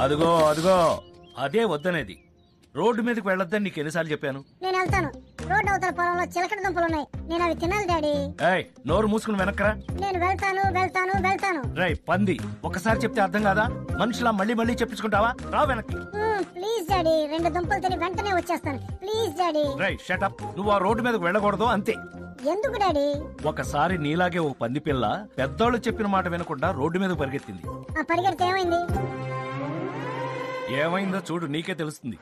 అదిగో అదిగో అదే వద్దనేది. రోడ్డు మీదకి వెళ్ళొద్దని నీకు ఎన్నిసార్లు చెప్పాను? నేను వెళ్తాను. రోడ్డు అవతల పొలంలో చిలకడ దుంపలు ఉన్నాయి, నేను అవి తినాలి డాడీ. ఏయ్, నోరు మూసుకుని వెనక్కరా. నేను వెళ్తాను వెళ్తాను వెళ్తాను. రై పంది, ఒకసారి చెప్తే అర్థం కాదా? మనుషులా మళ్ళీ మళ్ళీ చెప్పించుకుంటావా? రా వెనక్కి. ప్లీజ్ డాడీ, 2 దుంపలు తిని వెంటనే వచ్చేస్తాను. Please daddy. రై షట్ అప్. నువ్వు ఆ రోడ్డు మీదకి వెళ్ళకూడదు అంతే. ఎందుకు డాడీ? ఒకసారి నీలాగే ఓ పంది పిల్ల పెద్దోళ్ళు చెప్పిన మాట వినకుండా రోడ్డు మీద పరిగెత్తింది. ఆ పరిగెడితే ఏమైంది? ఏమైందో చూడు, నీకే తెలుస్తుంది.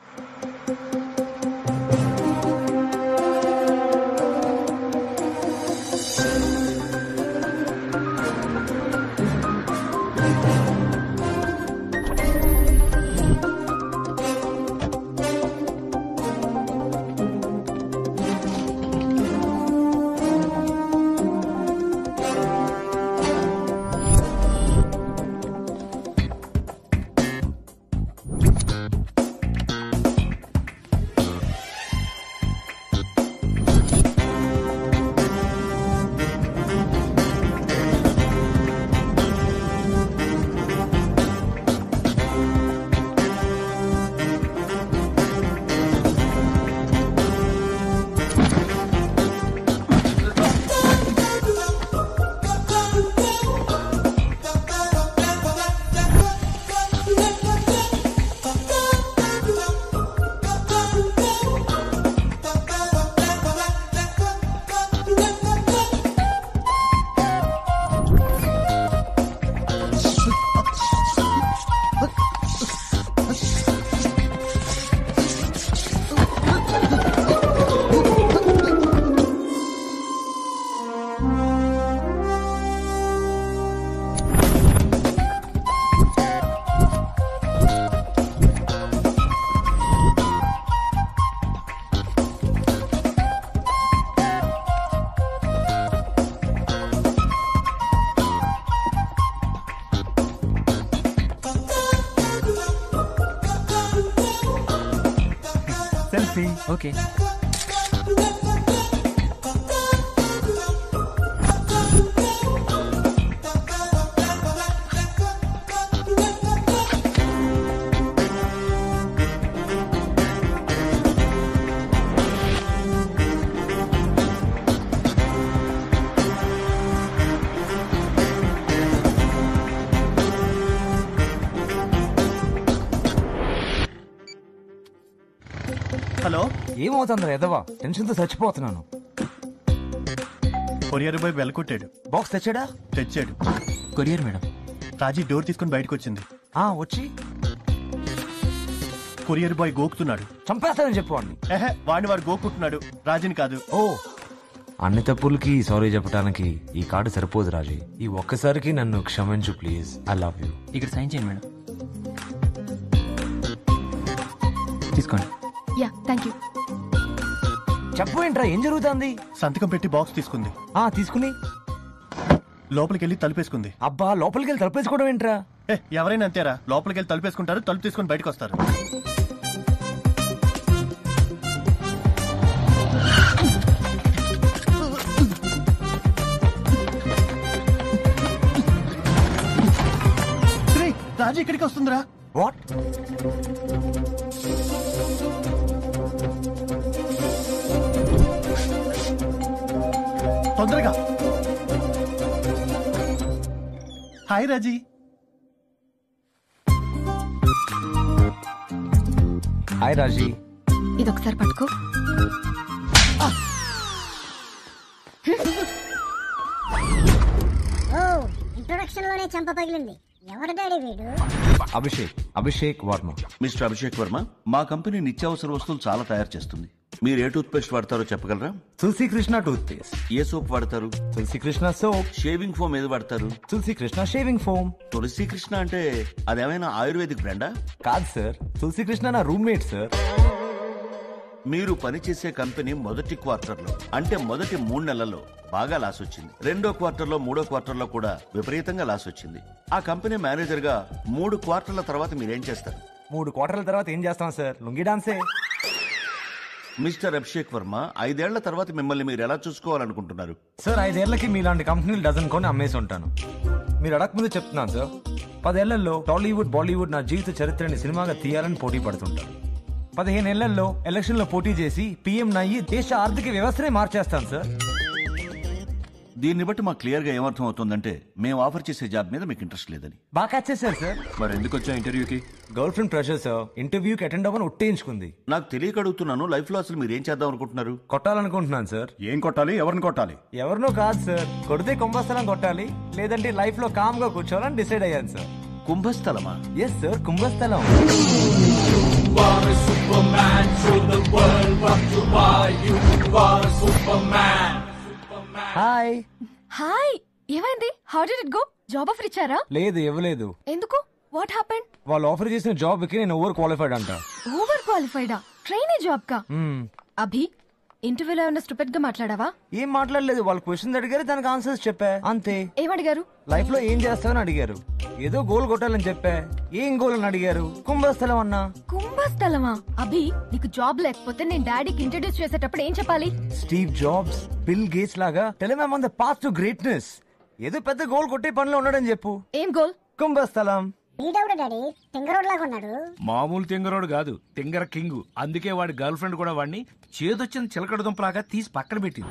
సెల్ఫీ. ఓకే. హలో, ఏమవుతుందిరా ఎదవా? టెన్షన్ తో చచ్చిపోతున్నాను. కొరియర్ బాయ్ బెల్ కొట్టాడు. బాక్స్ తెచ్చాడా? తెచ్చాడు. Courier madam. రాజీ డోర్ తీసుకుని బయటకు వచ్చింది. వచ్చి కొరియర్ బాయ్ గోకుతున్నాడు. చంపేస్తానని చెప్పండి. వాడిని వాడు గోకుంటున్నాడు, రాజీని కాదు. ఓ, అన్ని తప్పులకి సారీ చెప్పడానికి ఈ కార్డు సరిపోదు రాజీ. ఈ ఒక్కసారికి నన్ను క్షమించు ప్లీజ్. I love you. ఇక్కడ సైన్ చేయండి మేడం. తీసుకోండి. Yeah, thank you. చెప్పు ఏంట్రా, ఏం జరుగుతుంది? సంతకం పెట్టి బాక్స్ తీసుకుంది. తీసుకుని లోపలికి వెళ్ళి తలుపేసుకుంది. అబ్బా, లోపలికి వెళ్ళి తలపేసుకోవడం ఏంట్రా? ఎవరైనా అంతేరా, లోపలికి వెళ్ళి తలుపేసుకుంటారు, తలుపు తీసుకుని బయటకు వస్తారు. రాజు ఇక్కడికి వస్తుందిరా. వాట్? తొందరగా. హాయ్ రాజీ. హాయ్ రాజీ. ఇదొకసారి పట్టుకో. ఇంట్రొడక్షన్ లోనే చంప పగిలింది. ఎవరు డాడీ వీడు? అభిషేక్ వర్మ. మిస్టర్ అభిషేక్ వర్మ, మా కంపెనీ నిత్యావసర వస్తువులు చాలా తయారు చేస్తుంది. మీరు ఏ టూత్ పేస్ట్ వాడతారో చెప్పగలరా? తులసి కృష్ణ టూత్ పేస్ట్. ఏ సోప్ వాడతారు? తులసి కృష్ణ సోప్. షేవింగ్ ఫోమ్ ఏది వాడతారు? తులసి కృష్ణ షేవింగ్ ఫోమ్. తులసి కృష్ణ అంటే అదేమైనా ఆయుర్వేదిక్ బ్రాండా? కాదు సార్, తులసి కృష్ణ నా రూమ్మేట్ సార్. మీరు పనిచేసే కంపెనీ మొదటి క్వార్టర్లో, అంటే మొదటి 3 నెలల్లో బాగా లాస్ వచ్చింది. 2వ క్వార్టర్లో, 3వ క్వార్టర్లో కూడా విపరీతంగా లాస్ వచ్చింది. ఆ కంపెనీ మేనేజర్ గా 3 క్వార్టర్ల తర్వాత మీరేం చేస్తారు? 3 క్వార్టర్ల తర్వాత ఏం చేస్తాం సార్? లుంగి డాన్సే. మిస్టర్ అభిషేక్ వర్మ, 5 ఏళ్ల తర్వాత మిమ్మల్ని మీరు ఎలా చూసుకోవాలనుకుంటున్నారు? సార్, 5 ఏళ్లకి మీలాంటి కంపెనీలు డజన్ కొని అమ్మేసి ఉంటాను. మీరు అడగకముందు చెప్తున్నాను సార్, 10 ఏళ్లలో టాలీవుడ్, బాలీవుడ్ నా జీవిత చరిత్రని సినిమాగా తీయాలని పోటీ పడుతుంటాను. 15 ఏళ్లలో ఎలక్షన్ లో పోటీ చేసి పీఎం నయ్యి దేశ ఆర్థిక వ్యవస్థనే మార్చేస్తాను సార్. దీన్ని బట్టి మాకు క్లియర్ గా ఏమర్థం అవుతుందంటే మేము ఆఫర్ చేసే జాబ్ మీద మీకు ఇంట్రెస్ట్ లేదని. బాగా క్యాచ్ చేశారు సార్. మరి ఎందుకు వచ్చా ఇంటర్వ్యూకి? గర్ల్ ఫ్రెండ్ ప్రెషర్ సార్, ఇంటర్వ్యూకి అటెండ్ అవ్వని ఒట్టేయించుకుంది. నాకు తెలియక అడుగుతున్నాను, లైఫ్ లో అసలు మీరు ఏం చేద్దాం అనుకుంటున్నారు? కొట్టాలనుకుంటున్నాను సార్. ఏం కొట్టాలి? ఎవరిని కొట్టాలి? ఎవరినో కాదు సార్, కొడితే కుంభస్థలం కొట్టాలి, లేదంటే లైఫ్ లో కామ్ గా కూర్చోవాలని డిసైడ్ అయ్యాను సార్. కుంభస్థలమా? ఎస్ సార్, కుంభస్థలం. హాయ్. హాయ్, ఏమైంది? How did it go? Job offer ఇచ్చారా? లేదు, ఇవ్వలేదు. ఎందుకు? What happened? వాళ్ళు ఆఫర్ చేసిన జాబ్ కి నేను ఓవర్ క్వాలిఫైడ్ అంట. ఓవర్ క్వాలిఫైడా? ట్రైనీ జాబ్ కా? మ్మ్. అభి, ఇంటర్వ్యూలో ఏమైనా స్టూపిడ్ గా మాట్లాడావా? ఏం మాట్లాడలేదు. వాళ్ళు క్వశ్చన్స్ అడిగారు, దానికి ఆన్సర్స్ చెప్పా, అంతే. ఏమడిగారు? లైఫ్ లో ఏం చేస్తావని అడిగారు. ఏదో గోల్ కొట్టాలని చెప్పా. ఏం గోల్ అని అడిగారు. కుంభస్థలం అన్నా. కుంభస్థలమా? అభి, నీకు జాబ్ లేకపోతే నేను డాడీకి ఇంట్రడ్యూస్ చేసేటప్పుడు ఏం చెప్పాలి? స్టీవ్ జాబ్స్, బిల్ గేట్స్ లాగా tell him on the path to greatness. ఏదో పెద్ద గోల్ కొట్టే పనిలో ఉన్నాడని చెప్పు. ఏం గోల్? కుంభస్థలం. ఈడెవడు డాడీ? తింగరోడ్ లాగా ఉన్నాడు. మామూలు తింగరోడు కాదు, తింగర కింగ్. అందుకే వాడి గర్ల్ ఫ్రెండ్ కూడా వాడిని చేదొచ్చిన చిలకడ దుంపలాగా తీసి పక్కన పెట్టింది.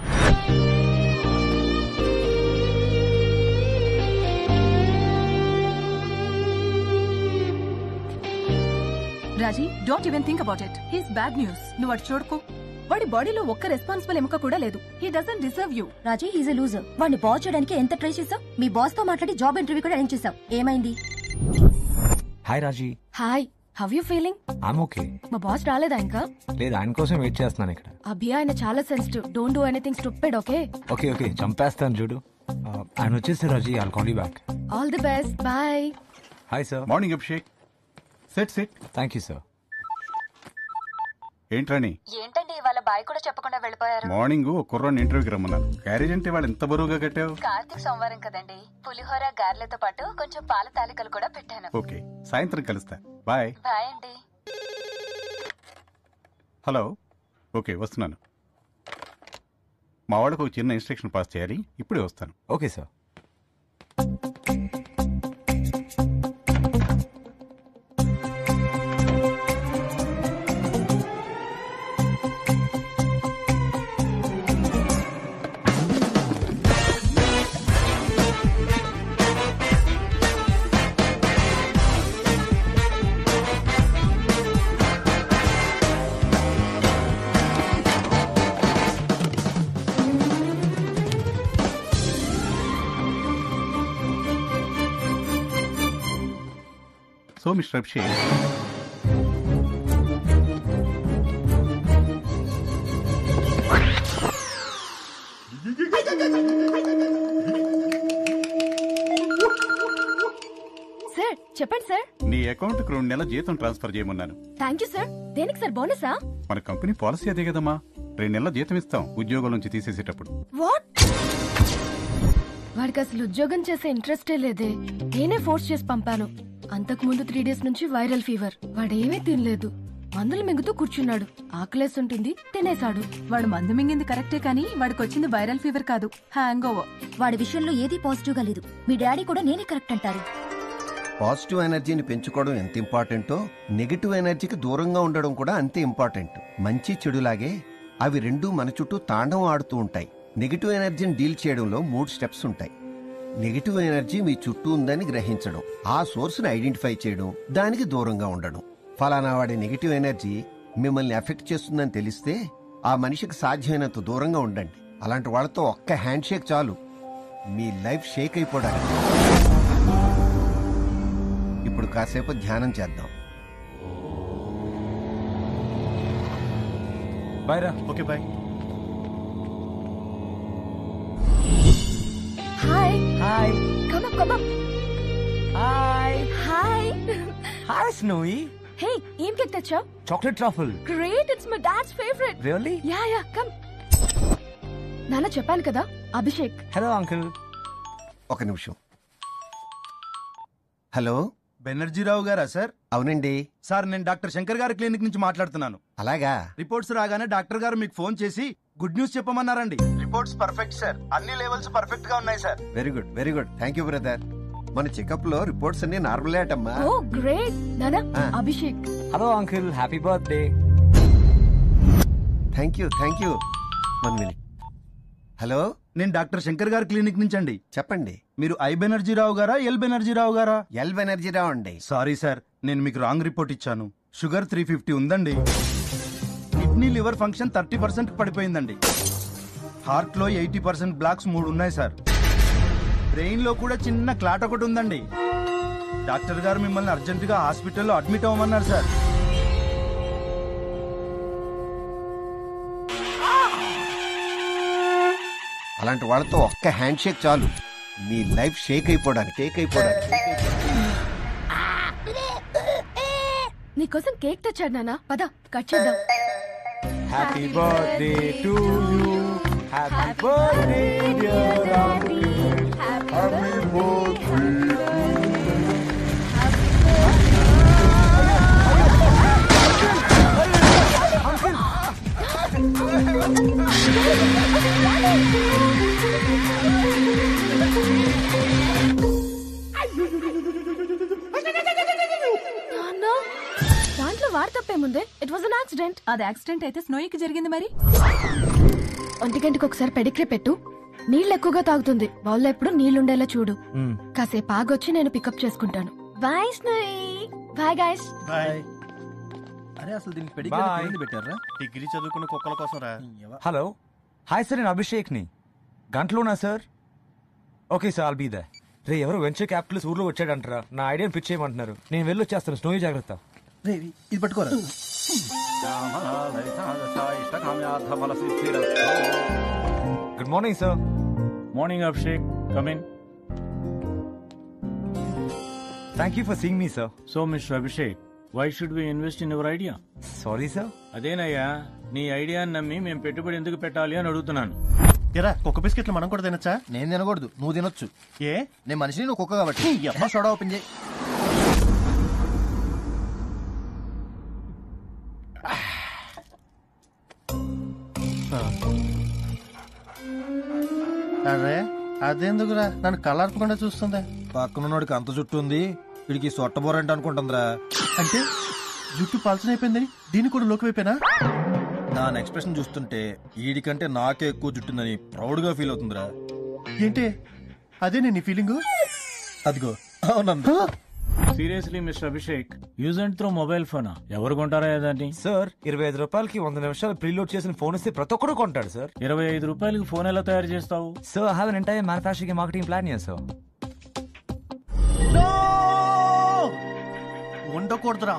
Raji, don't even think about it. He's bad news. నువ్వు అటు చూడకు. వాడి బాడీలో ఒక్క రెస్పాన్సిబుల్ ఎముక కూడా లేదు. He doesn't deserve you. Raji, he's a loser. వాడిని బాస్ చేయడానికి ఎంత ట్రై చేసావు? మీ బాస్ తో మాట్లాడి జాబ్ ఇంటర్వ్యూ కూడా అరేంజ్ చేసావు. ఏమైంది? Hi Raji. Hi, how you feeling? I'm okay. మా బాస్ రాలేదా ఇంకా? లేదు, ఆయన కోసం వెయిట్ చేస్తున్నాను ఇక్కడ. అభి, ఆయన చాలా sensitive. Don't do anything stupid, okay? Okay okay, చంపేస్తాను చూడు. ఆయన వచ్చేసి Raji, I'll call you back. All the best, bye. Hi sir. Morning Abhishek. Set set. Thank you sir. ఏంట్రాని? ఏంటండి ఇవాళ బాయ్ కూడా చెప్పకుండా వెళ్ళిపోయారు? మార్నింగ్ కుర్రాన్ని ఇంటర్వ్యూకి రమ్మన్నాను. క్యారేజ్ అంటే వాళ్ళు ఎంత బరువుగా కట్టావు? కార్తీక్ సోమవారం కదండి, పులిహోర గారెలతో పాటు కొంచెం పాల తాలికలు కూడా పెట్టాను. ఓకే, సాయంత్రం కలుస్తా. బాయ్. బాయ్ అండి. హలో. ఓకే, వస్తున్నాను. మా వాళ్ళకు ఒక చిన్న ఇన్స్ట్రక్షన్ పాస్ చేయాలి. ఇప్పుడే వస్తాను. Okay sir. So mister Abhishek, sir చెప్పండి సార్. నీ అకౌంట్ కు 2 నెలల జీతం ట్రాన్స్ఫర్ చేయమన్నాను. Thank you sir. దేనికి సార్? బోనసా? మన కంపెనీ పాలసీ అదే కదమ్మా. 2 నెలల జీతం ఇస్తాం ఉద్యోగం నుంచి తీసేసేటప్పుడు. వాట్? వాడికి అసలు ఉద్యోగం చేసే ఇంట్రెస్టే లేదే. నేనే ఫోర్స్ చేసి పంపాను. అంతకు ముందు 3 డేస్ నుంచి వైరల్ ఫీవర్. వాడేమీ తినలేదు, మందులు మింగుతూ కూర్చున్నాడు. ఆకలేసి ఉంటుంది, తినేశాడు. వాడు మందు మింగింది కరెక్టే కానీ వాడికి వచ్చింది వైరల్ ఫీవర్ కాదు, హ్యాంగ్ ఓవర్. వాడి విషయంలో ఏదీ పాజిటివ్ గా లేదు. మీ డాడీ కూడా నేనే కరెక్ట్ అంటారు. పాజిటివ్ ఎనర్జీని పెంచుకోవడం ఎంత ఇంపార్టెంటో నెగిటివ్ ఎనర్జీకి దూరంగా ఉండడం కూడా అంతే ఇంపార్టెంట్. మంచి చెడులాగే అవి రెండూ మన చుట్టూ తాండవం ఆడుతూ ఉంటాయి. నెగిటివ్ ఎనర్జీని డీల్ చేయడంలో 3 స్టెప్స్ ఉంటాయి. నెగిటివ్ ఎనర్జీ మీ చుట్టూ ఉందని గ్రహించడం, ఆ సోర్స్ని ఐడెంటిఫై చేయడం, దానికి దూరంగా ఉండడం. ఫలానా వాడి నెగిటివ్ ఎనర్జీ మిమ్మల్ని ఎఫెక్ట్ చేస్తుందని తెలిస్తే ఆ మనిషికి సాధ్యమైనంత దూరంగా ఉండండి. అలాంటి వాళ్ళతో ఒక్క హ్యాండ్ షేక్ చాలు, మీ లైఫ్ షేక్ అయిపోవడానికి. ఇప్పుడు కాసేపు ధ్యానం చేద్దాం. బాయ్ రా. Okay bye. Hi hi come up come up. Hi hi hi Snowy. Hey, ఏం కేక్ తెచ్చావ్? Chocolate truffle. Great, it's my dad's favourite. Really? Yeah come. నాన్న చెప్పాను కదా, అభిషేక్. Hello uncle. ఒక నిమిషం. హలో, బెనర్జీరావు గారా సార్? అవునండి సార్, నేను డాక్టర్ శంకర్ గారి క్లినిక్ నుంచి మాట్లాడుతున్నాను. అలాగా? రిపోర్ట్స్ రాగానే డాక్టర్ గారు మీకు ఫోన్ చేసి గుడ్ న్యూస్ చెప్పమన్నారండి. రిపోర్ట్స్ పర్ఫెక్ట్ సార్, అన్ని లెవెల్స్ పర్ఫెక్ట్ గా ఉన్నాయి sir. Very good very good, thank you brother. మన చెకప్ లో రిపోర్ట్స్ అన్ని నార్మల్ అటమ్మా. Oh great. నాన్న, Abhishek. Hello uncle, happy birthday. Thank you 1 minute. Hello, నేను డాక్టర్ శంకర్ గారి క్లినిక్ నుంచి అండి. చెప్పండి. మీరు ఐ బెనర్జీరావు గారా, ఎల్ బెనర్జీరావు గారా? ఎల్ బెనర్జీరావు అండి. సారీ సార్, నేను మీకు రాంగ్ రిపోర్ట్ ఇచ్చాను. షుగర్ 350 ఉందండి. Kidney liver function 30% పడిపోయిందండి. హార్ట్ లో 80% బ్లాక్స్ 3 ఉన్నాయి సార్. బ్రెయిన్ లో కూడా చిన్న క్లాట్ ఒకటి ఉందండి. డాక్టర్ గారు మిమ్మల్ని అర్జెంటుగా హాస్పిటల్లో అడ్మిట్ అవ్వమన్నారు సార్. అలాంటి వాళ్ళతో ఒక్క హ్యాండ్ షేక్ చాలు, మీ లైఫ్ షేక్ అయిపోవడానికి. నీకోసం కేక్ తెచ్చాడు నాన్న, పద కట్ చేద్దాం. Happy birthday to you. Happy birthday dear uncle. Happy birthday. దాంట్లో వాడు తప్పేముంది? It was an accident. అది యాక్సిడెంట్ అయితే స్నోయికి జరిగింది మరి. 1 గంటకి ఒకసారి పెడిగ్రీ పెట్టు. నీళ్ళు ఎక్కువగా తాగుతుంది. బౌల్లో ఎప్పుడు నీళ్లుండేలా చూడు. కాసేపు ఆగొచ్చి నేను పికప్ చేసుకుంటాను. Bye Snowy. Bye guys. Bye. అరే, అసలు దీనికి Bye. పెడిగ్రీ పెట్టారా? డిగ్రీ చదువుకున్న కుక్కల కోసం రా. హలో హాయ్ సార్, నేను అభిషేక్ ని. గంటలోనా sir? Okay sir, I'll be there. రే, ఎవరో వెంచర్ క్యాపిటల్స్ ఊర్లో వచ్చాడంటారా, నా ఐడియాని పిచ్ చేయమంటున్నారు. నేను వెళ్ళి వచ్చేస్తాను. స్నోయి జాగ్రత్త. ఇది పట్టుకోరా. Good morning sir. Morning Abhishek, come in. Thank you for seeing me sir. So mister Abhishek, why should we invest in your idea? Sorry sir. అదేనయ్యా, నీ ఐడియాని నమ్మి మేము పెట్టుబడి ఎందుకు పెట్టాలి అని అడుగుతున్నాను. ఎరా, కుక్క బిస్కెట్లు మనం కూడా తినచ్చా? నేను తినకూడదు, నువ్వు తినొచ్చు. ఏ? నేను మనిషిని, నువ్వు కుక్క కాబట్టి. సోడా ఓపెన్ చేయి. అరే, అదేందుకురా నన్ను కళ్ళార్పకుండా చూస్తుంది? పక్కనోడికి అంత జుట్టు ఉంది, వీడికి సొట్టబోరంట అనుకుంటుందిరా. అంటే జుట్టు పల్చన అయిపోయిందని దీన్ని కూడా లోకి వైపోయినా? దాని ఎక్స్ప్రెషన్ చూస్తుంటే వీడికంటే నాకే ఎక్కువ జుట్టుందని ప్రౌడ్ గా ఫీల్ అవుతుందిరా. ఏంటి అదే నేను నీ ఫీలింగ్? అదిగో అవునండి. Seriously mister Abhishek, use and throw mobile phone ఎవరు కొంటారా దాన్ని? సార్, 25 రూపాయలకి 100 నిమిషాలు ప్రీలోడ్ చేసిన ఫోన్ ఇస్తే ప్రతి ఒక్కరు కొంటాడు సార్. 25 రూపాయలకి ఫోన్ ఎలా తయారు చేస్తావు? Sir, I have an entire manufacturing marketing plan here sir. ఉండకూడదురా,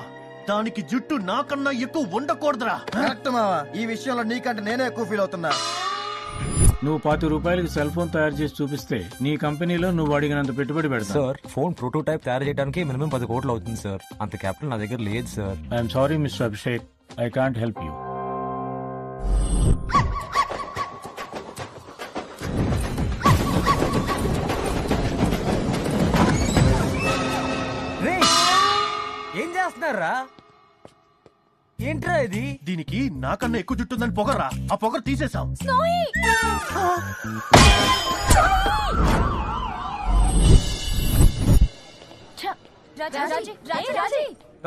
దానికి జుట్టు నాకన్నా ఎక్కువ ఉండకూడదురా. కరెక్ట్ మావా, ఈ విషయంలో నీకంటే నేనే ఎక్కువ ఫీల్ అవుతున్నా. నువ్వు 10 రూపాయలకి సెల్ ఫోన్ తయారు చేసి చూపిస్తే నీ కంపెనీలో నువ్వు అడిగినంత పెట్టుబడి పెడతావు. సార్, ఫోన్ ప్రోటోటైప్ తయారు చేయడానికి మినిమం 10 కోట్లు అవుతుంది సార్. అంత క్యాపిటల్ నా దగ్గర లేదు sir. I'm sorry mister Abhishek, I can't help you. ఏం చేస్తున్నారా? ఏంట్రా ఇది? దీనికి నాకన్నా ఎక్కువ జుట్టుందని పొగరా, ఆ పొగరు తీసేసాం.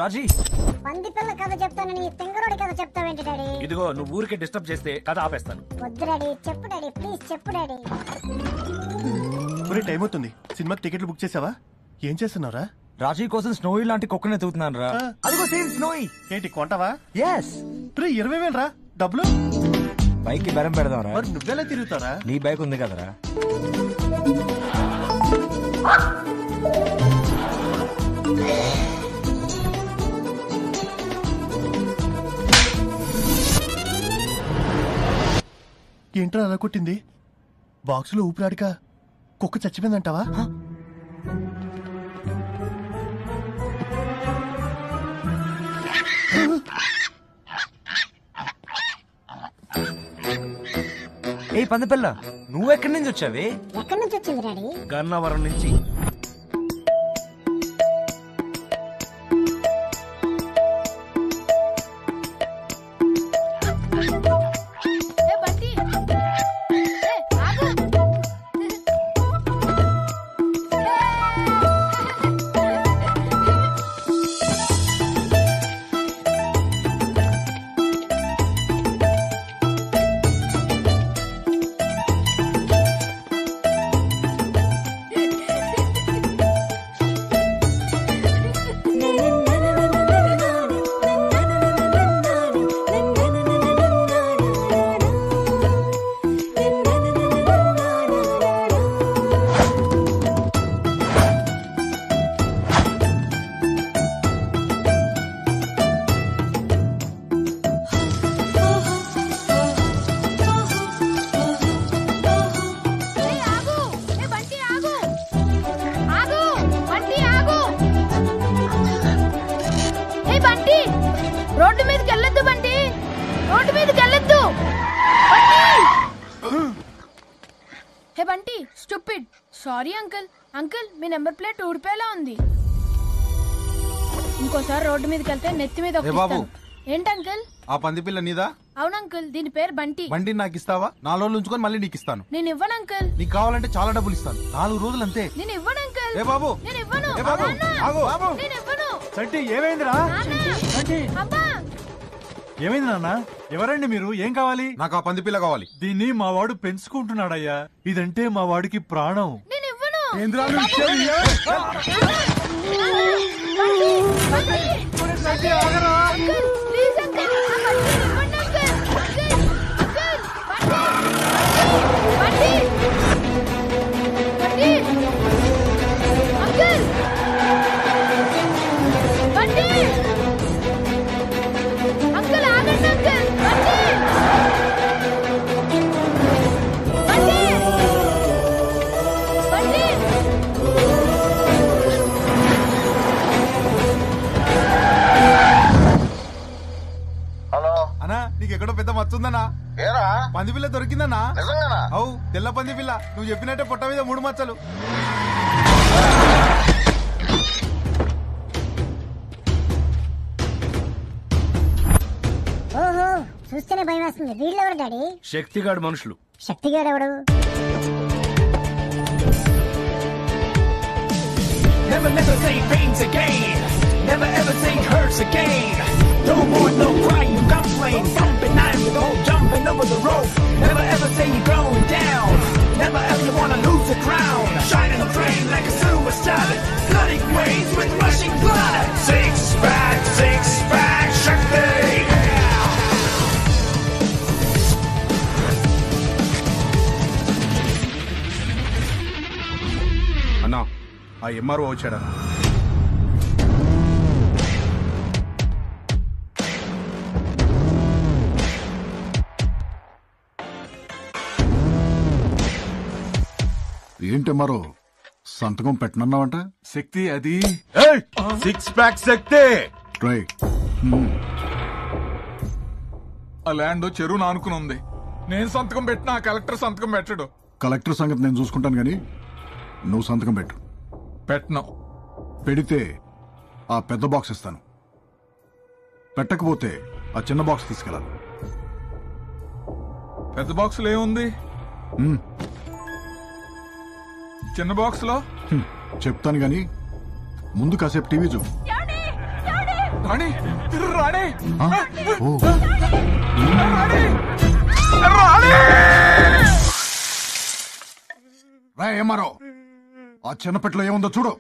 రాజీ, పంది పిల్ల కథ చెప్తానని తింగరోడి కథ చెప్తావేంటి డాడీ? ఇదిగో నువ్వు ఊరికే డిస్టర్బ్ చేస్తే కథ ఆపేస్తాను. వద్దు డాడీ, చెప్పు డాడీ, ప్లీజ్ చెప్పు డాడీ. ఒరే టైం అవుతుంది, సినిమాకి టికెట్లు బుక్ చేసావా? ఏం చేస్తున్నావురా? రాజీ కోసం స్నోయి లాంటి కుక్కనే తూతున్నాను రా. అదిగో సేమ్ స్నోయి. ఏంటి కొంటావా? ఎస్. 20,000 రా డబ్బులు. బైక్ కి బెరం పెడదాం రా. మరి నువ్వెలా తిరుగుతారా? నీ బైక్ ఉంది కదరా. ఏంట్రా అలా కొట్టింది? బాక్స్ లో ఊపిరాడిక కుక్క చచ్చిపోయిందంటావా? ఏ పందపిల్ల, నువ్వెక్కడి నుంచి వచ్చావే? ఎక్కడి నుంచి వచ్చింది డాడీ? గన్నవరం నుంచి. రోడ్డు మీదకి వెళ్ళొద్దు బంటి, రోడ్డు మీదకి వెళ్ళొద్దు. Hey Bunty, stupid. Sorry uncle. Uncle, మీ నెంబర్ ప్లేట్ ఊడిపోయేలా ఉంది. ఇంకోసారి రోడ్డు మీదకి వెళ్తే నెత్తి మీద బాబు. ఏంటి అంకుల్? ఆ పంది పిల్ల నీదా? అవును అంకుల్, దీని పేరు బంటి. బండి నాకు ఇస్తావా? 4 రోజులు ఉంచుకొని మళ్ళీ నీకు ఇస్తాను. నేను ఇవ్వను అంకుల్. నీకు కావాలంటే చాలా డబ్బులు ఇస్తాను. 4 రోజులు అంతే. నేను ఇవ్వను అంకుల్. ఏ బాబు, నేను ఇవ్వను. ఏ బాబు, ఆగు. బాబు, నేను ఇవ్వను. సంటి ఏమైందిరా? అబ్బా, ఏమైంది నాన్న? ఎవరండి మీరు? ఏం కావాలి? నాకు ఆ పంది పిల్ల కావాలి. దీన్ని మా వాడు పెంచుకుంటున్నాడయ్యా. ఇదంటే మా వాడికి ప్రాణం. నేను ఇవ్వను. ఏంద్రాలు నీకెక్కడో పెద్ద మచ్చుందనా? పంది పిల్ల దొరికిందన్నా? అవు, తెల్ల పంది పిల్ల. నువ్వు చెప్పినట్టే పొట్ట మీద 3 మచ్చలు. ఓహో, చూస్తేనే భయం వేస్తుంది. వీళ్ళెవరు డాడీ? శక్తిగాడు మనుషులు. శక్తిగాడు ఎవడు? Never, never say pains again. Never ever say hurts again. No more, no crying, you complain. Jumping, I'm the goal, jumping over the rope. Never ever say you're going down. Never ever wanna lose the crown. Shining the train like a silver star. Flooding waves with rushing blood. Six pack, Shakti. అన్నా, ఆ MRO వచ్చాడన్నా. ఏంటి మరో సంతకం పెట్టనన్నావంట? శక్తి అది 6 pack శక్తి. Right. ఆ land చెరువు నానుకుని ఉంది. నేను సంతకం పెట్టినా కలెక్టర్ సంతకం పెట్టడు. కలెక్టర్ సంగతి నేను చూసుకుంటాను గానీ నువ్వు సంతకం పెట్టు. పెట్టను. పెడితే ఆ పెద్ద బాక్స్ ఇస్తాను, పెట్టకపోతే ఆ చిన్న బాక్స్ తీసుకెళ్ళాలి. పెద్ద బాక్స్ లో ఏముంది? చిన్న బాక్స్ లో చెప్తాను గానీ ముందు కాసేపు టీవీ చూపు. రాణి రాణి రా ఏమారో ఆ చిన్న పెట్టలో ఏముందో చూడు.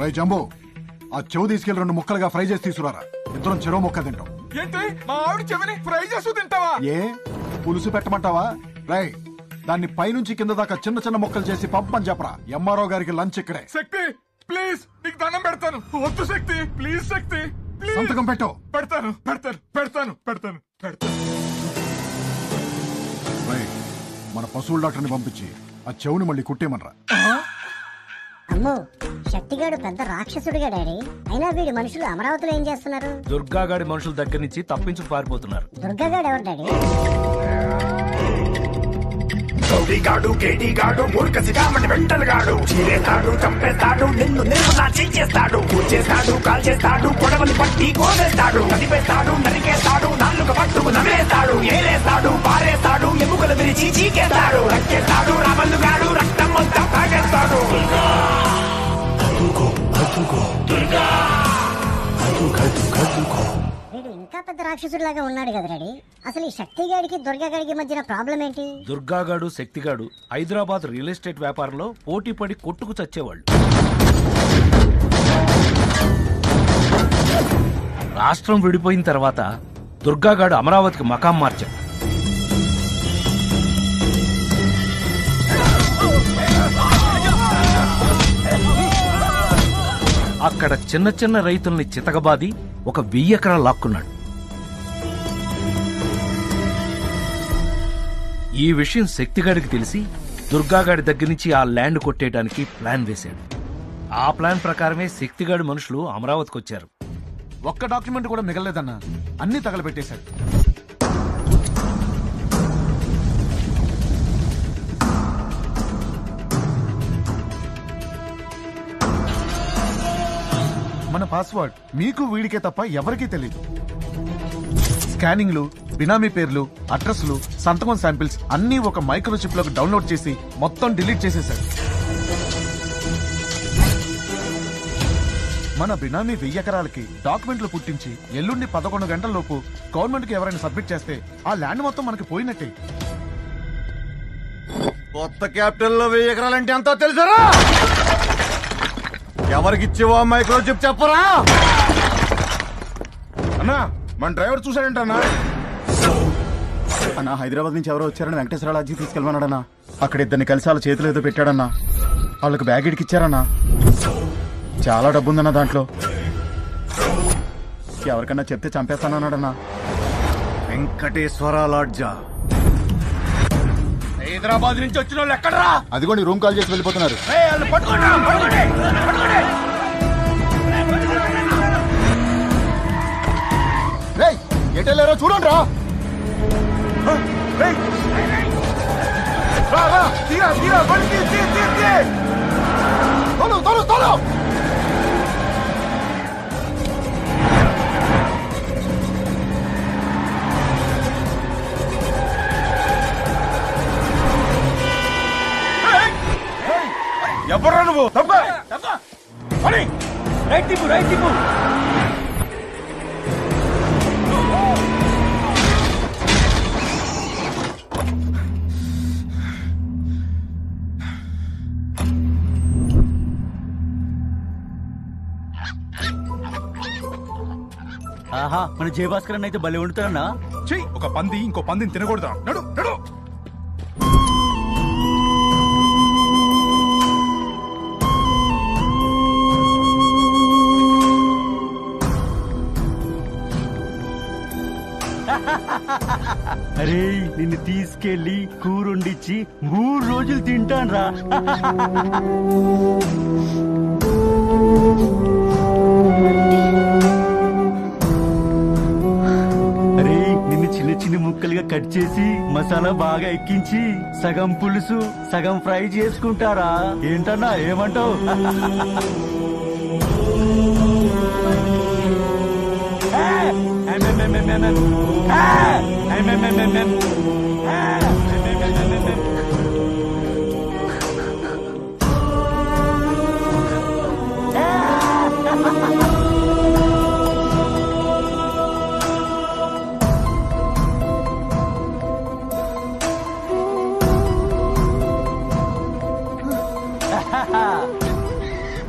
రై జంబో, ఆ చెవు తీసుకెళ్లి 2 ముక్కలుగా ఫ్రై చేసి తీసుకురారా. ఇద్దరం చెరో ముక్క తింటాం. ఏంటి మా ఆవిడ చెవిని ఫ్రై చేస్తూ తింటావా? ఏ పులుసు పెట్టమంటావా? రై దాన్ని పైనుంచి కింద దాకా చిన్న చిన్న ముక్కలు చేసి పంపని చెప్పరా. ఎంఆర్ఓ గారికి లంచ్ ఇక్కడే. శక్తి ప్లీజ్, నీకు దండం పెడతాను. వద్దు శక్తి, ప్లీజ్ శక్తి ప్లీజ్. సంతకం పెట్టు. పెడతాను పెడతాను పెడతాను పెడతాను పెడతాను. రై మన పశువుల డాక్టర్ని పంపించి ఆ చెవుని మళ్ళీ కుట్టేమనరా. అమ్మో, శక్తిగాడు పెద్ద రాక్షసుడిగా డాడీ. అయినా వీడి మనుషులు అమరావతిలో ఏం చేస్తున్నారు? దుర్గాగాడి మనుషుల దగ్గర నుంచి తప్పించు పారిపోతున్నారు. దుర్గాగాడు ఎవరు డాడీ? గౌడిగాడు కేడిగాడు మూర్ఖసిగామని వెంటలుగాడు చీరేస్తాడు, చంపేస్తాడు, నిన్ను నిర్మలా చేస్తాడు, కూర్చేస్తాడు, కాల్చేస్తాడు, పొడవలు పట్టి కోసేస్తాడు, నడిపేస్తాడు, నరికేస్తాడు, నాలుగు పట్టుకు నవ్వేస్తాడు, ఏలేస్తాడు, పారేస్తాడు, ఎముకలు విరిచి చీకేస్తాడు, రక్కేస్తాడు, రామల్లుగాడు రక్తం మొత్తం తాగేస్తాడు. వీడు ఇంకా పెద్ద రాక్షసుడిలాగా ఉన్నాడు కదా డాడీ. అసలు ఈ శక్తిగాడికి దుర్గాగాడికి మధ్యన ప్రాబ్లం ఏంటి? దుర్గాగాడు శక్తిగాడు హైదరాబాద్ రియల్ ఎస్టేట్ వ్యాపారంలో పోటీ పడి కొట్టుకు చచ్చేవాళ్ళు. రాష్ట్రం విడిపోయిన తర్వాత దుర్గాగాడు అమరావతికి మకాం మార్చాడు. అక్కడ చిన్న చిన్న రైతుల్ని చితకబాది ఒక 1000 ఎకరాలు లాక్కున్నాడు. ఈ విషయం శక్తిగాడికి తెలిసి దుర్గాగాడి దగ్గర నుంచి ఆ ల్యాండ్ కొట్టేయడానికి ప్లాన్ వేశాడు. ఆ ప్లాన్ ప్రకారమే శక్తిగాడి మనుషులు అమరావతికి వచ్చారు. ఒక్క డాక్యుమెంట్ కూడా మిగలలేదన్నా, అన్ని తగలబెట్టేశాడు. మన పాస్వర్డ్ మీకు వీడికే తప్ప ఎవరికీ తెలియదు. స్కానింగ్లు, బినామీ పేర్లు, అడ్రస్లు, సంతకం శాంపిల్స్ అన్నీ ఒక మైక్రోచిప్ లోకి డౌన్లోడ్ చేసి మొత్తం డిలీట్ చేసేశాడు. మన బినామీ 1000 ఎకరాలకి డాక్యుమెంట్లు పుట్టించి ఎల్లుండి 11 గంటల లోపు గవర్నమెంట్ కి ఎవరైనా సబ్మిట్ చేస్తే ఆ ల్యాండ్ మొత్తం మనకి పోయినట్టే. కొత్త క్యాపిటల్ లో 1000 ఎకరాలంటే అంతా తెలుసరా? ఎవరికిచ్చేవో మైక్రోచిప్ చెప్పరా? అన్నా మన డ్రైవర్ చూసాడంటన్నా. అన్నా హైదరాబాద్ నుంచి ఎవరో వచ్చారని వెంకటేశ్వర లాడ్జీ తీసుకెళ్ళమన్నాడన్నా. అక్కడ ఇద్దరిని కలిసి వాళ్ళ చేతులు ఏదో పెట్టాడన్నా. వాళ్ళకి బ్యాగ్ ఇడికిచ్చారన్నా. చాలా డబ్బుందన్నా దాంట్లో. ఎవరికన్నా చెప్తే చంపేస్తానన్నాడన్నా. వెంకటేశ్వర లాడ్జా? హైదరాబాద్ నుంచి వచ్చిన వాళ్ళు ఎక్కడరా? అదిగోండి రూమ్ కాల్ చేసి వెళ్ళిపోతున్నారు. ఎటెళ్ళారో చూడండి రా. ఎవరా నువ్వు? రైట్ తిప్పు, రైట్ తిప్పు. ఆహా, మన జయభాస్కర్ అయితే భలే వండుతారన్నా. చెయ్యి ఒక పంది ఇంకో పందిని తినకూడదా? నడు నడు. అరే నిన్ను తీసుకెళ్లి కూరొండిచ్చి 3 రోజులు తింటాను రా. చేసి మసాలా బాగా ఎక్కించి సగం పులుసు సగం ఫ్రై చేసుకుంటారా ఏంటన్నా ఏమంటావు?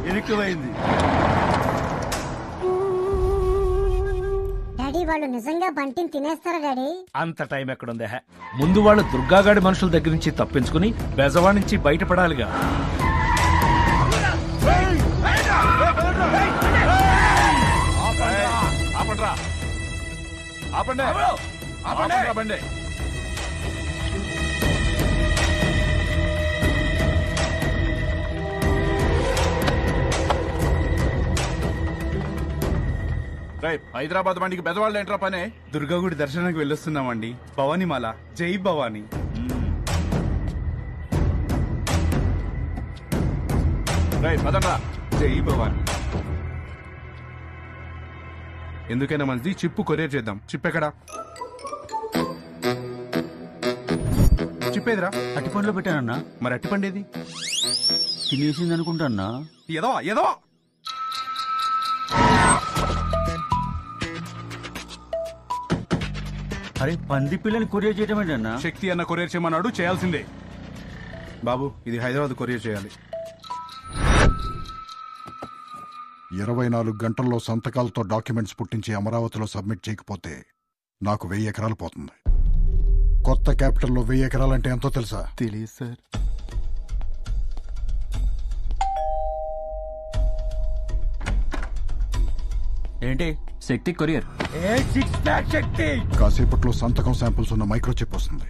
ఇరుక్కుపోయింది. డాడీ వాళ్ళు నిజంగా బంటిని తినేస్తారా డాడీ? అంత టైం ఎక్కడుందే? ముందు వాళ్ళు దుర్గాగాడి మనుషుల దగ్గర నుంచి తప్పించుకుని బెజవా నుంచి బయటపడాలిగా. హైదరాబాద్ బండికి బెదవాళ్ళు ఏంట్రా పనే? దుర్గాగుడి దర్శనానికి వెళ్ళొస్తున్నామండి. భవానీమాల, జై భవానీ. పదండ్రా. జై భవానీ. ఎందుకైనా మంది చిప్పు కొరియర్ చేద్దాం. చిప్ ఎక్కడా? చిప్పేదిరా? అట్టిపండులో పెట్టానన్నా. మరి అట్టిపండేది? తినేసింది అనుకుంటా. ఏదో అరే పంది పిల్లని కొరియర్ చేయటం ఏంటన్నా? శక్తి అన్న కొరియర్ చేయమన్నాడు, చేయాల్సిందే. బాబు ఇది హైదరాబాద్ కొరియర్ చేయాలి. 24 గంటల్లో సంతకాలతో డాక్యుమెంట్స్ పుట్టించి అమరావతిలో సబ్మిట్ చేయకపోతే నాకు 1000 ఎకరాలు పోతుంది. కొత్త క్యాపిటల్లో 1000 ఎకరాలంటే ఎంతో తెలుసా? తెలియదు సార్. ఏంటి శక్తి కొరియర్? శక్తి కాసేపట్లో సంతకం శాంపుల్స్ ఉన్న మైక్రోచిప్ వస్తుంది.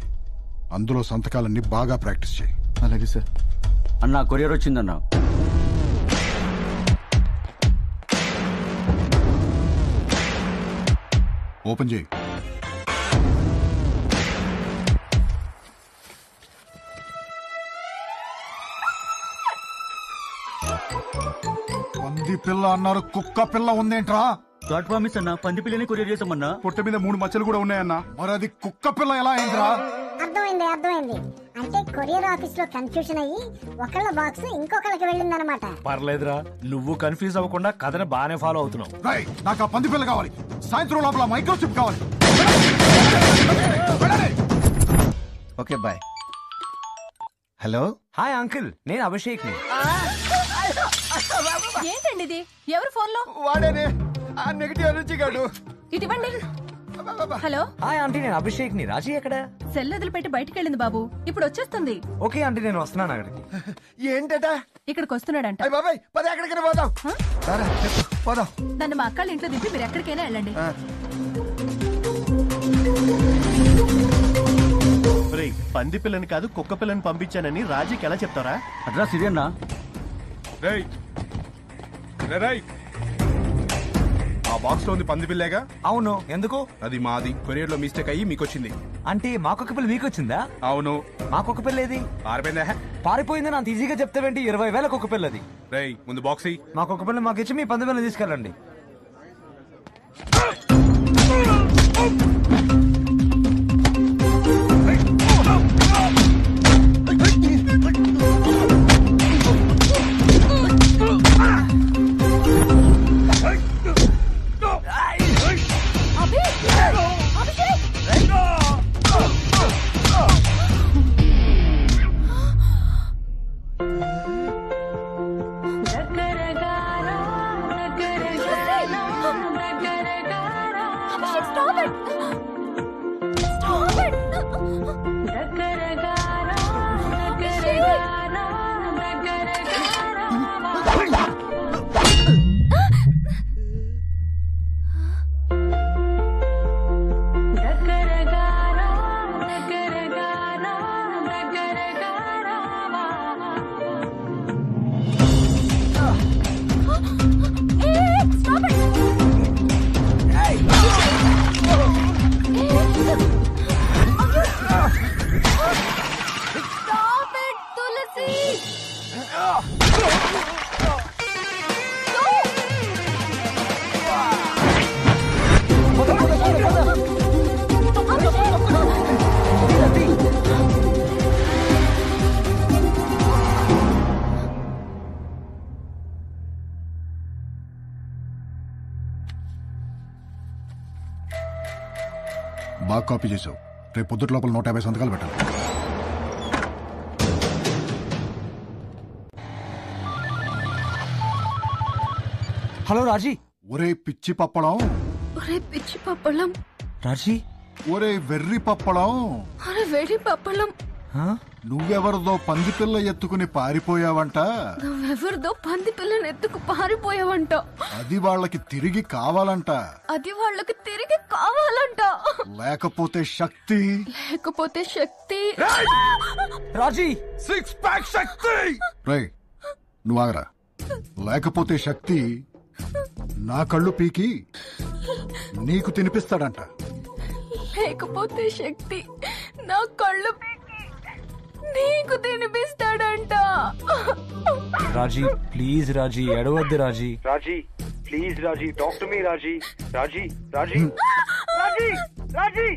అందులో సంతకాలన్నీ బాగా ప్రాక్టీస్ చేయి. అలాగే సార్. అన్నా కొరియర్ వచ్చిందన్నా. ఓపెన్ చేయి. పంది పిల్ల అన్నారు, కుక్క పిల్ల ఉందేంట్రా? గాడ్ ప్రామిస్ అన్నా, పంది పిల్లని కొరియర్ చేసామన్నా. పొట్ట మీద 3 మచ్చలు కూడా ఉన్నాయన్నా. మరి అది కుక్క పిల్ల ఎలా అయిందిరా? అర్థమైంది. అంటే కొరియర్ ఆఫీస్ లో కన్ఫ్యూషన్ అయ్యి ఒకళ్ళ బాక్స్ ఇంకొకళ్ళకి వెళ్ళిందనమాట. పర్లేదురా, నువ్వు కన్ఫ్యూజ్ అవ్వకుండా కథను బాగానే ఫాలో అవుతున్నావు. నాకు ఆ పంది పిల్ల కావాలి. సాయంత్రం లోపల మైక్రోచిప్ కావాలి. Okay bye. Hello. Hi uncle, నేను అభిషేక్ ని. ఏంటండి ఇది? ఎవరు ఫోన్ లో? వాడేనే ఆ నెగటివ్ ఎనర్జీ గాడు. ఇటువంటి. హలో. హాయ్ ఆంటీ, నేను అభిషేక్ ని. రాజీ ఎక్కడ? సెల్ వదిలిపెట్టి బయటికి వెళ్ళింది బాబు. ఇప్పుడు వచ్చేస్తుంది. ఓకే ఆంటీ, నేను వస్తున్నాను అక్కడికి. ఏంటట? ఇక్కడికి వస్తున్నాడంట. అయ్య బాబాయ్, పద ఎక్కడికైనా పోదాం. పోదాం. నన్ను మా అక్కళ్ళ ఇంట్లో దింపి మీరు ఎక్కడికైనా వెళ్ళండి. పంది పిల్లని కాదు కుక్క పిల్లని పంపించానని రాజీకి ఎలా చెప్తారా? అడ్రస్ ఇదేనా? ఆ బాక్స్ లో ఉంది పంది పిల్లేగా? అవును. ఎందుకు? అది మాది. కొరియర్ లో మిస్టేక్ అయ్యి మీకు వచ్చింది. అంటే మా కుక్క పిల్ల మీకు వచ్చిందా? అవును. మా కుక్క పిల్ల ఏది? పారిపోయిందా? పారిపోయిందని అంత ఈజీగా చెప్తావేంటి? 20,000 కుక్క పిల్లది. రేయ్ ముందు బాక్స్ ఇయ్యి. మా కుక్క పిల్ల మాకు ఇచ్చి మీ పంది పిల్ల తీసుకెళ్ళండి. బాగా కాపీ చేసావు. రేపు పొద్దుట లోపల 150 సంతకాలు పెట్టాలి. హలో రాజీ. ఒరే పిచ్చి పప్పడం. ఒరే పిచ్చి పప్పలం. రాజీ. ఒరే వెర్రి పప్పడం. అరే వెర్రి పప్పలం. నువ్వెవరిదో పంది పిల్ల ఎత్తుకుని పారిపోయావంట. నువ్వెవరిదో పంది పిల్లని ఎత్తుకు పారిపోయావంట. అది వాళ్ళకి తిరిగి కావాలంట. అది వాళ్ళకి తిరిగి కావాలంట. లేకపోతే శక్తి. లేకపోతే శక్తి. రాజీ 6 ప్యాక్ శక్తి. రేయ్ నువ్వు ఆగరా. లేకపోతే శక్తి నా కళ్ళు పీకి నీకు తినిపిస్తాడంట. లేకపోతే శక్తి నా కళ్ళు నీకు తినిపిస్తాడంట. రాజీ ప్లీజ్ రాజీ ఎడవద్దు Raji. Raji please Raji talk to me Raji. Raji Raji Raji Raji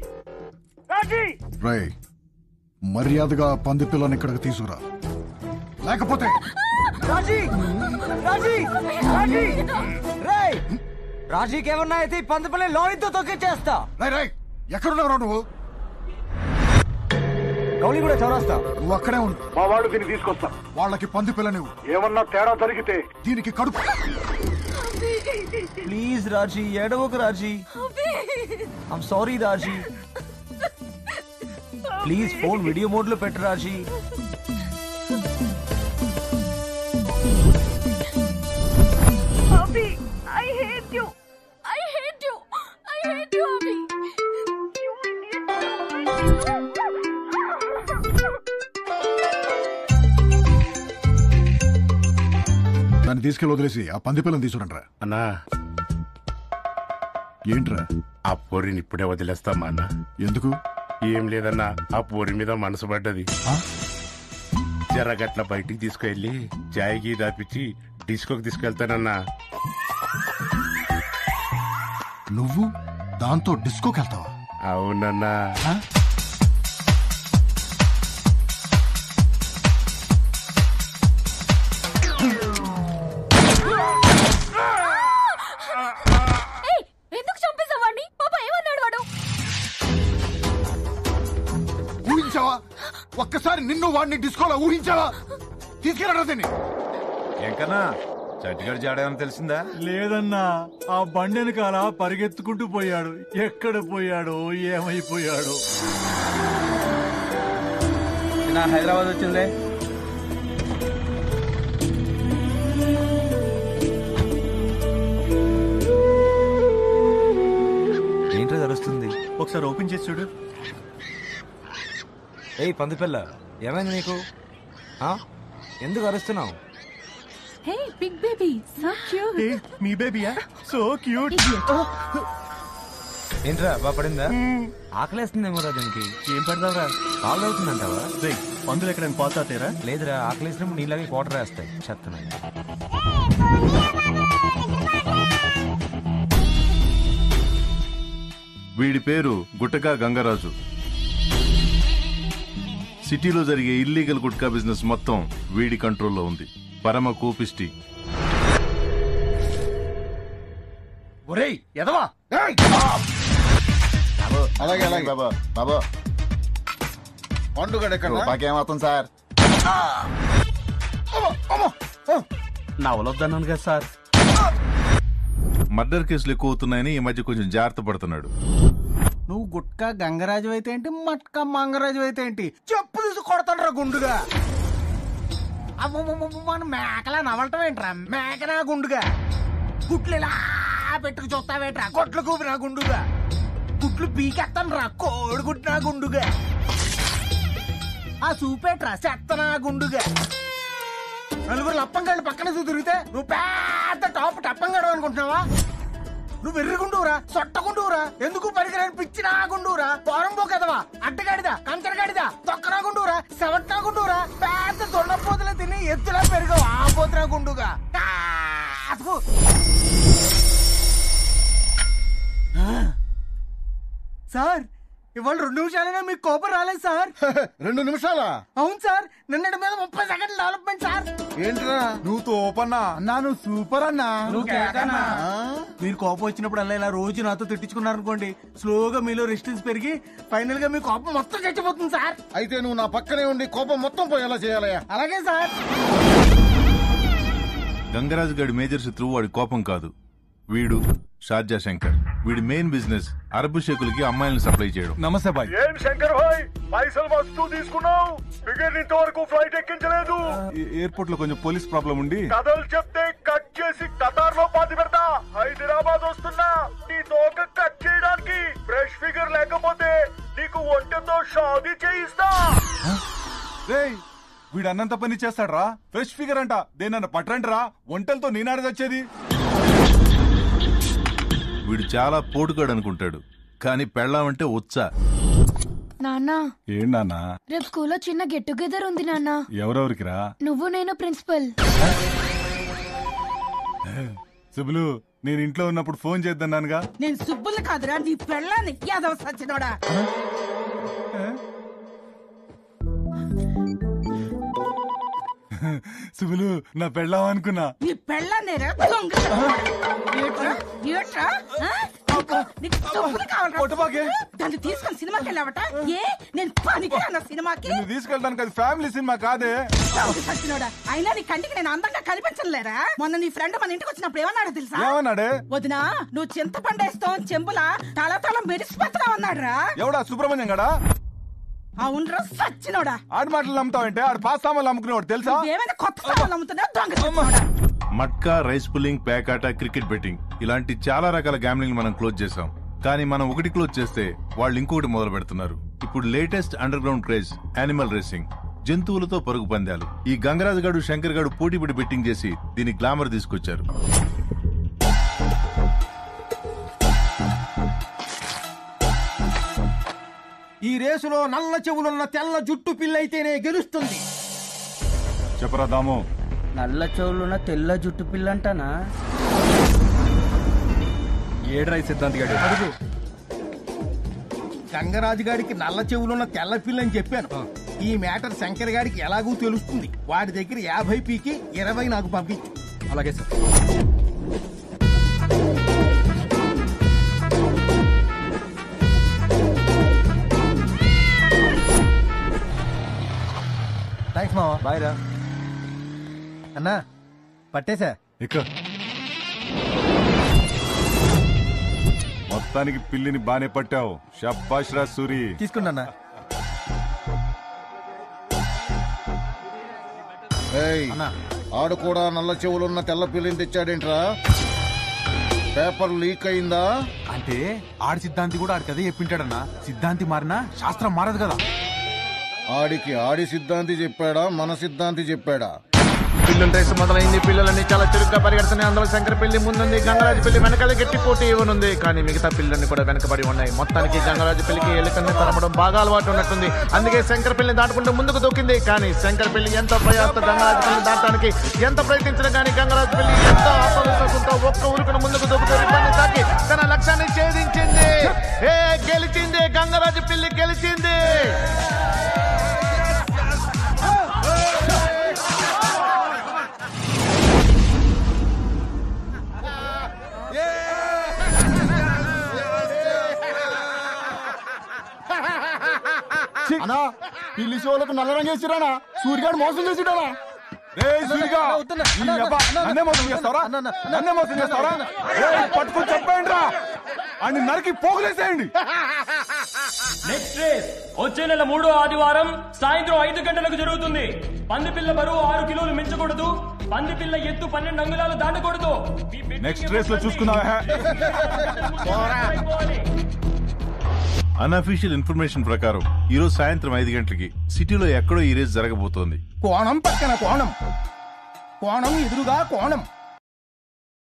Raji. రేయ్ మర్యాదగా పంది పిల్లని ఇక్కడికి తీసుకురా. లేకపోతే రాజీ రాజీ రాజీ రేయ్ రాజీకి ఏమన్నా అయితే పంది పిల్ల లోనితో తొక్కిచ్చేస్తా. రేయ్ ఎక్కడున్నావు నువ్వు? గౌలి కూడా చౌరాస్తా. నువ్వు అక్కడే ఉండు. మా వాళ్ళు దీన్ని తీసుకొస్తా. వాళ్ళకి పంది పిల్ల నువ్వు. ఏమన్నా తేడా జరిగితే దీనికి కడుపు. ప్లీజ్ రాజీ ఏడవకు Raji. I'm sorry Raji. Please phone video mode లో పెట్టు Raji. Abhi I hate you. I hate you. I hate you Abhi. దాన్ని తీసుకెళ్ళి వదిలేసి ఆ పంది పిల్లని తీసుకురంట్రా. అన్నా ఏంట్రా? ఆ పోరిని ఇప్పుడే వదిలేస్తామా అన్న? ఎందుకు? ఏం లేదన్నా, ఆ పోరి మీద మనసు పడ్డది. జరగట్ల బయటికి తీసుకెళ్లి చాయ్ గీ దాపిచ్చి డిస్కోకి తీసుకెళ్తానన్నా. నువ్వు దాంతో డిస్కోకి వెళ్తావా? అవునన్నా. ఎందుకు చంపేసావాడిని? పాప ఏమన్నాడు వాడు? ఊహించావా? ఒక్కసారి నిన్ను వాడిని డిస్కోలో ఊహించావా? తీసుకెళ్ళరా దీన్ని. ఎంకన్నా చట్టిగాడు జాడేమని తెలిసిందా? లేదన్నా, ఆ బండి వెనకాల పరిగెత్తుకుంటూ పోయాడు. ఎక్కడ పోయాడో ఏమైపోయాడో. హైదరాబాద్ వచ్చిందే. ఏంటో తెలుస్తుంది. ఒకసారి ఓపెన్ చేసి చూడు. ఏయ్ పంది పిల్ల, ఏమైంది నీకు? ఎందుకు అరుస్తున్నావు? Hey big baby, so cute. మీ బేబీయా? So cute. ఏంట్రా బాగా పడిందా? ఆకలేస్తుందేమో రా దీనికి. ఏం పెడదాంరా? కాల్ అవుతుందంటావా? పందులు ఎక్కడైనా పోతాతేరా? లేదురా, ఆకలేసినప్పుడు నీలాగే వాటర్ వేస్తాయి. చెత్తనాయి. వీడి పేరు గుట్టకా గంగరాజు. సిటీలో జరిగే ఇల్లీగల్ గుట్కా బిజినెస్ మొత్తం వీడి కంట్రోల్లో ఉంది. పరమ కోపిష్టి. ఒరేయ్ ఎదవా! అలాగే అలాగే బాబా. బాబా పండుగ మాకేమవుతుంది సార్? నవలొద్దన్నాను కదా సార్. మర్డర్ కేసులు ఎక్కువ అవుతున్నాయని ఈ మధ్య కొంచెం జాగ్రత్త పడుతున్నాడు. నువ్వు గుట్కా గంగరాజు అయితే ఏంటి, మట్కా మంగరాజు అయితే ఏంటి? చెప్పు తీసి కొడతాడు గుండుగా. మన మేకలా నవలటం ఏంట్రా? మేకనా గుండుగా? గుట్లు ఇలా పెట్టుకు చూస్తావేంట్రా? కొట్లు కూపినా గుండుగా? గుట్లు పీకెత్తాను రా కోడి గుట్టినా గుండుగా? ఆ చూపేట్రా చెత్తనా గుండుగా? నలుగురు లప్పంగాళ్ళు పక్కన తిరిగితే నువ్వు పెద్ద టాప్ టప్పంగాడు అనుకుంటున్నావా? నువ్వు ఎర్రగుండువురా, సొట్టగుండువురా, ఎందుకు పరికరాన్ని పిచ్చినా గుండువురా, పోరంబో కదవా, అడ్డగాడిదా, కంచరగాడిదా, తొక్కనా గుండువురా, సెవట్నా గుండువురా, పెద్ద దొండపోతులు తిని ఎత్తులా పెరిగావు ఆ పోతున్నా గుండుగా. సార్ ఇవాళ 2 నిమిషాలైనా మీకు కోపం రాలేదు సార్. 2 నిమిషాలా? అవును సార్, నిన్నటి మీద 30 సెకండ్ల డెవలప్మెంట్ సార్. ఏంట్రా నువ్వు తోపన్నా అన్నా, నువ్వు సూపర్ అన్నా. మీరు కోపం వచ్చినప్పుడు అలా ఇలా రోజు నాతో తిట్టించుకున్నారనుకోండి, స్లోగా మీలో రెసిస్టెన్స్ పెరిగి ఫైనల్ గా మీ కోపం మొత్తం చచ్చిపోతుంది సార్. అయితే నువ్వు నా పక్కనే ఉండి కోపం మొత్తం పోయేలా చేయాలయ్యా. అలాగే సార్. గంగరాజు గారి మేజర్ శత్రువు వాడి కోపం కాదు, వీడు షార్జా శంకర్. వీడి మెయిన్ బిజినెస్ అరబ్ షేకులకి అమ్మాయిలను సప్లై చేయడం. నమస్తే బాయ్. ఏం శంకర్ భాయ్, పైసలు మస్తు తీసుకున్నావు, బిగర్ ఇంతవరకు ఫ్లైట్ ఎక్కించలేదు. ఎయిర్పోర్ట్ లో కొంచెం పోలీస్ ప్రాబ్లం ఉండి కథలు చెప్తే కట్ చేసి కతార్ లో పాతి పెడతా. హైదరాబాద్ వస్తున్నా నీ తోక కట్ చేయడానికి. ఫ్రెష్ ఫిగర్ లేకపోతే నీకు ఒంటెతో షాదీ చేయిస్తా. వీడు అన్నంత పని చేస్తాడ్రా. ఫ్రెష్ ఫిగర్ అంట, దేనన్నా పట్టండి రా, ఒంటలతో నేనాడు వచ్చేది. వీడు చాలా పోటుగాడు అనుకుంటాడు, కానీ పెళ్ళామంటే ఉత్సా. నాన్న, ఏంటన్నా? రేపు స్కూల్లో చిన్న గెట్ టుగెదర్ ఉంది నాన్న. ఎవరెవరికి రా? నువ్వు, నేను, ప్రిన్సిపల్. సుబ్బులు, నేను ఇంట్లో ఉన్నప్పుడు ఫోన్ చేద్దానుగా. నేను సుబ్బులు కాదురా, నీ పెళ్ళాన్ని యాదవ సచ్చినోడా. సుబ్బులు, నా పెళ్ళాం అనుకున్నా. నీ పెళ్ళాన్నేరా దొంగ. దాన్ని తీసుకొని సినిమాకి వెళ్ళావట? ఏ నేను పనికి అన్న సినిమాకి తీసుకెళ్ళడానికి అది ఫ్యామిలీ సినిమా కాదే. సచ్చినోడా, అయినా నీ కంటికి నేను అందంగా కనిపించలేరా? మొన్న నీ ఫ్రెండ్ మన ఇంటికి వచ్చినప్పుడు ఏమన్నాడు తెలుసా? ఏమన్నాడే? వదినా, నువ్వు చింతపండేస్తావు చెంబులా తల మెరిసిపోతున్నావు అన్నాడు రా. ఎవడా? సుబ్రహ్మణ్యం గడా? అవునరా సచ్చినోడా. ఆడి మాటలు నమ్ముతావంటే ఆడు పాస్ సామాన్లు అమ్ముకునేవాడు తెలుసా? ఏమైనా కొత్త సామాన్లు అమ్ముతున్నావు దొంగ. మట్కా, రైస్ పుల్లింగ్, పేకాట, క్రికెట్ బెట్టింగ్ ఇలాంటి చాలా రకాల గ్యామ్లింగ్ మనం క్లోజ్ చేసాం. కానీ మనం ఒకటి క్లోజ్ చేస్తే వాళ్ళు ఇంకొకటి మొదలు పెడుతున్నారు. ఇప్పుడు latest under ground craze animal racing, జంతువులతో పరుగు పందాలు. ఈ గంగరాజు గారు, శంకర్ గారు పోటీపడి బెట్టింగ్ చేసి దీని గ్లామర్ తీసుకొచ్చారు. ఈ రేసులో నల్ల చెవులున్న తెల్ల జుట్టు పిల్లయితేనే గెలుస్తుంది. చెప్పరా దాము. నల్ల చెవులున్న తెల్ల జుట్టు పిల్ల అంటానా? ఏడ్రై సిద్ధాంతి గారు. గంగరాజు గారికి నల్ల చెవులున్న తెల్ల పిల్ల అని చెప్పాను. ఈ మ్యాటర్ శంకర్ గారికి ఎలాగూ తెలుస్తుంది. వాడి దగ్గర 50 పీకి 20 నాకు పంపించు. అలాగే సార్. థ్యాంక్స్ మావా. బాయ్ రా అన్నా. పట్టేశా. మొత్తానికి పిల్లిని బానే పట్టావు. షబ్బాష్ రా సూరి. తీసుకున్నా. ఆడు కూడా నల్ల చెవులున్న తెల్ల పిల్లిని తెచ్చాడేంట్రా? పేపర్ లీక్ అయిందా? అంటే ఆడి సిద్ధాంతి కూడా ఆడికి అదే చెప్పింటాడన్నా. సిద్ధాంతి మారినా శాస్త్రం మారదు కదా. ఆడికి ఆడి సిద్ధాంతి చెప్పాడా, మన సిద్ధాంతి చెప్పాడా? పిల్లల రేసు మొదలైంది. పిల్లలన్నీ చాలా చురుగ్గా పరిగెడుతున్నాయి. అందులో శంకర్ పెళ్లి ముందుంది, గంగరాజు పెళ్లి వెనకాల గట్టి పోటీ ఇవ్వనుంది. కానీ మిగతా పిల్లల్ని కూడా వెనకబడి ఉన్నాయి. మొత్తానికి గంగరాజు పెళ్లికి ఎలుకల్ని తరమడం బాగా అలవాటు ఉన్నట్టుంది. అందుకే శంకర్ పెళ్లిని దాటుకుంటూ ముందుకు దూకింది. కానీ శంకర్ పెళ్లి ఎంతో ప్రయాస గంగరాజు పెళ్లి దాటడానికి ఎంత ప్రయత్నించినా కానీ గంగరాజు పెళ్లి ఎంతో ఆత్మవిశ్వాసంతో ఒక్క ఊరుకును ముందుకు దూకుతూ ఇబ్బంది తాకి తన లక్ష్యాన్ని ఛేదించింది. గెలిచింది, గంగరాజు పెళ్లి గెలిచింది. అన్నా, పిల్లి షోలకు నల్ల రంగు వేసిరానా? సూర్యగాడు మోసం చేసిడానా? పట్టుకుని చెప్పండి రా, అని నరికి పోగులేసేయండి. నెక్స్ట్ రేస్ వచ్చే నెల 3వ ఆదివారం సాయంత్రం 5 గంటలకు జరుగుతుంది. పందిపిల్ల బరువు 6 కిలోలు మించకూడదు. పందిపిల్ల ఎత్తు 12 అంగుళాలు దాటకూడదు. నెక్స్ట్ రేస్ లో చూసుకున్నావా? అన్అఫీషియల్ ఇన్ఫర్మేషన్ ప్రకారం ఈ రోజు సాయంత్రం 5 గంటలకి సిటీలో ఎక్కడో ఈ రేస్ జరగబోతోంది. కోణం పక్కన కోణం, కోణం ఎదురుగా కోణం.